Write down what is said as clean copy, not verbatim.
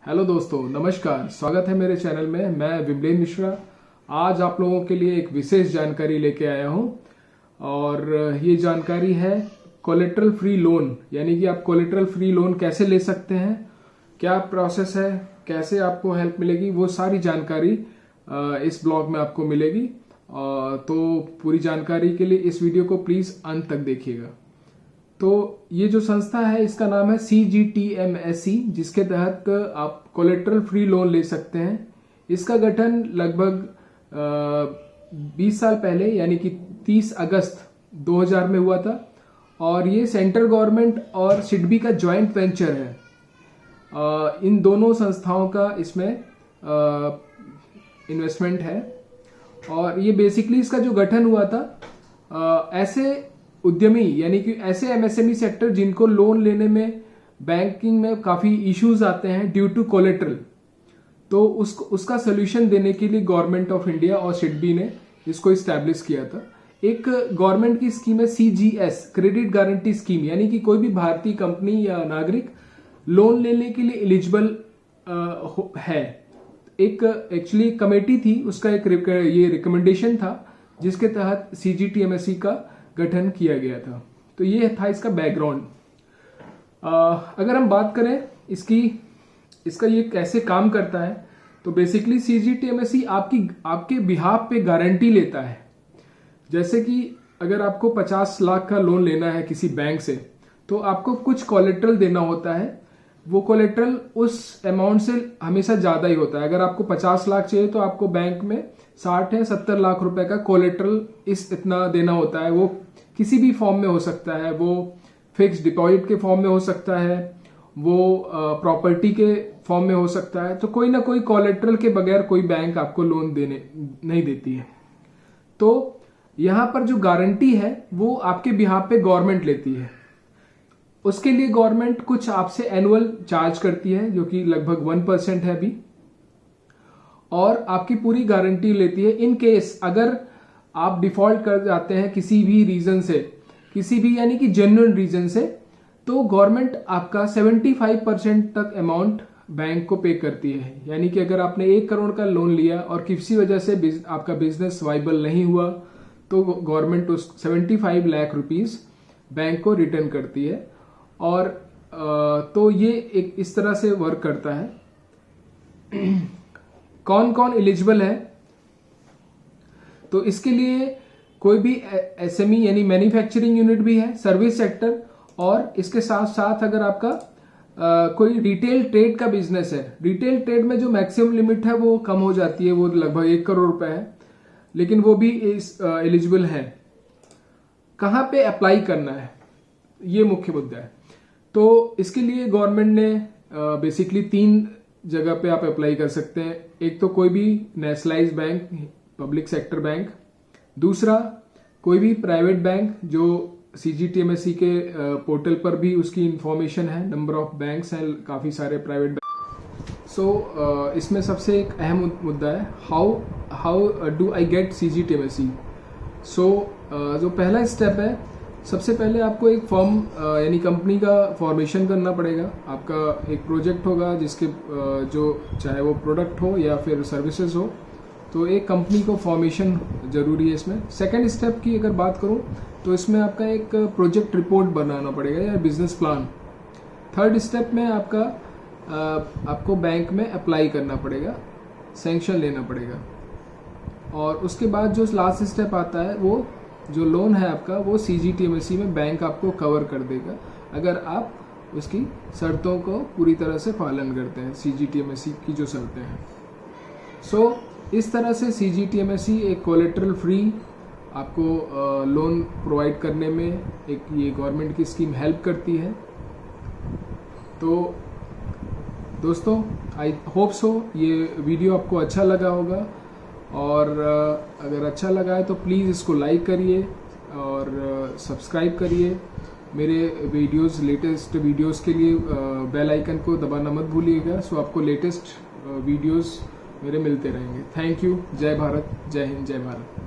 Hello दोस्तों, नमस्कार। स्वागत है मेरे चैनल में। मैं विमलेन मिश्रा आज आप लोगों के लिए एक विशेष जानकारी लेके आया हूं और ये जानकारी है कोलेटरल फ्री लोन, यानी कि आप कोलेटरल फ्री लोन कैसे ले सकते हैं, क्या प्रोसेस है, कैसे आपको हेल्प मिलेगी, वो सारी जानकारी इस ब्लॉग में आपको मिलेगी। तो पूरी जानकारी के लिए इस वीडियो को प्लीज अंत तक देखिएगा। तो ये जो संस्था है इसका नाम है CGTMSE, जिसके तहत आप कोलेटरल फ्री लोन ले सकते हैं। इसका गठन लगभग 20 साल पहले यानी कि 30 अगस्त 2000 में हुआ था और ये सेंट्रल गवर्नमेंट और सिडबी का जॉइंट वेंचर है। इन दोनों संस्थाओं का इसमें इन्वेस्टमेंट है और ये बेसिकली इसका जो गठन हुआ था ऐसे उद्यमी यानी कि ऐसे MSME सेक्टर जिनको लोन लेने में बैंकिंग में काफी इश्यूज आते हैं ड्यू टू कोलेटरल, तो उसका सोल्यूशन देने के लिए गवर्नमेंट ऑफ इंडिया और सिडबी ने इसको इस्टेब्लिश किया था। एक गवर्नमेंट की स्कीम है CGS, क्रेडिट गारंटी स्कीम, यानी कि कोई भी भारतीय कंपनी या नागरिक लोन लेने के लिए एलिजिबल है। एक एक्चुअली कमेटी थी, उसका एक ये रिकमेंडेशन था जिसके तहत CGTMSE का गठन किया गया था। तो ये था इसका बैकग्राउंड। अगर हम बात करें इसका ये कैसे काम करता है, तो बेसिकली CGTMSE आपके बिहाफ पे गारंटी लेता है। जैसे कि अगर आपको 50 लाख का लोन लेना है किसी बैंक से, तो आपको कुछ कोलेटरल देना होता है। वो कोलेटरल उस अमाउंट से हमेशा ज्यादा ही होता है। अगर आपको 50 लाख चाहिए तो आपको बैंक में 60 या 70 लाख रुपए का कोलेटरल इतना देना होता है। वो किसी भी फॉर्म में हो सकता है, वो फिक्स डिपॉजिट के फॉर्म में हो सकता है, वो प्रॉपर्टी के फॉर्म में हो सकता है। तो कोई ना कोई कोलेटरल के बगैर कोई बैंक आपको लोन देने नहीं देती है। तो यहां पर जो गारंटी है वो आपके बिहाफ पे गवर्नमेंट लेती है। उसके लिए गवर्नमेंट कुछ आपसे एनुअल चार्ज करती है जो कि लगभग 1% है अभी, और आपकी पूरी गारंटी लेती है। इन केस अगर आप डिफॉल्ट कर जाते हैं किसी भी रीजन से, किसी भी यानी कि जेन्युइन रीजन से, तो गवर्नमेंट आपका 75% तक अमाउंट बैंक को पे करती है। यानी कि अगर आपने 1 करोड़ का लोन लिया और किसी वजह से आपका बिजनेस वाइबल नहीं हुआ, तो गवर्नमेंट उस 75 लाख रुपीस बैंक को रिटर्न करती है। और तो ये एक इस तरह से वर्क करता है। कौन कौन एलिजिबल है, तो इसके लिए कोई भी SME यानी मैन्युफैक्चरिंग यूनिट भी है, सर्विस सेक्टर, और इसके साथ साथ अगर आपका कोई रिटेल ट्रेड का बिजनेस है। रिटेल ट्रेड में जो मैक्सिमम लिमिट है वो कम हो जाती है, वो लगभग 1 करोड़ रुपए है, लेकिन वो भी एलिजिबल है। कहां पे अप्लाई करना है, ये मुख्य मुद्दा है। तो इसके लिए गवर्नमेंट ने बेसिकली 3 जगह पे आप अप्लाई कर सकते हैं। एक तो कोई भी nationalise bank, public sector bank. दूसरा कोई भी प्राइवेट बैंक, जो CGTMSE के पोर्टल पर भी उसकी इंफॉर्मेशन है। नंबर ऑफ बैंक्स हैं, काफी सारे प्राइवेट बैंक। सो इसमें सबसे एक अहम मुद्दा है how do I get CGTMSE। सो जो पहला स्टेप है, सबसे पहले आपको एक फर्म यानी कंपनी का फॉर्मेशन करना पड़ेगा। आपका एक प्रोजेक्ट होगा जिसके जो चाहे वो प्रोडक्ट हो या फिर सर्विसेज हो, तो एक कंपनी को फॉर्मेशन जरूरी है इसमें। सेकंड स्टेप की अगर बात करूं तो इसमें आपका एक प्रोजेक्ट रिपोर्ट बनाना पड़ेगा या बिजनेस प्लान। थर्ड स्टेप में आपको बैंक में अप्लाई करना पड़ेगा, सैंक्शन लेना पड़ेगा। और उसके बाद जो लास्ट स्टेप आता है, वो जो लोन है आपका, वो CGTMSE में बैंक आपको कवर कर देगा अगर आप उसकी शर्तों को पूरी तरह से पालन करते हैं, CGTMSE की जो शर्तें हैं। सो इस तरह से CGTMSE एक कोलेटरल फ्री आपको लोन प्रोवाइड करने में एक ये गवर्नमेंट की स्कीम हेल्प करती है। तो दोस्तों, आई होप सो ये वीडियो आपको अच्छा लगा होगा, और अगर अच्छा लगा है तो प्लीज़ इसको लाइक करिए और सब्सक्राइब करिए। मेरे लेटेस्ट वीडियोस के लिए बेल आइकन को दबाना मत भूलिएगा, सो आपको लेटेस्ट वीडियोस मेरे मिलते रहेंगे। Thank you. जय भारत, जय हिंद, जय भारत।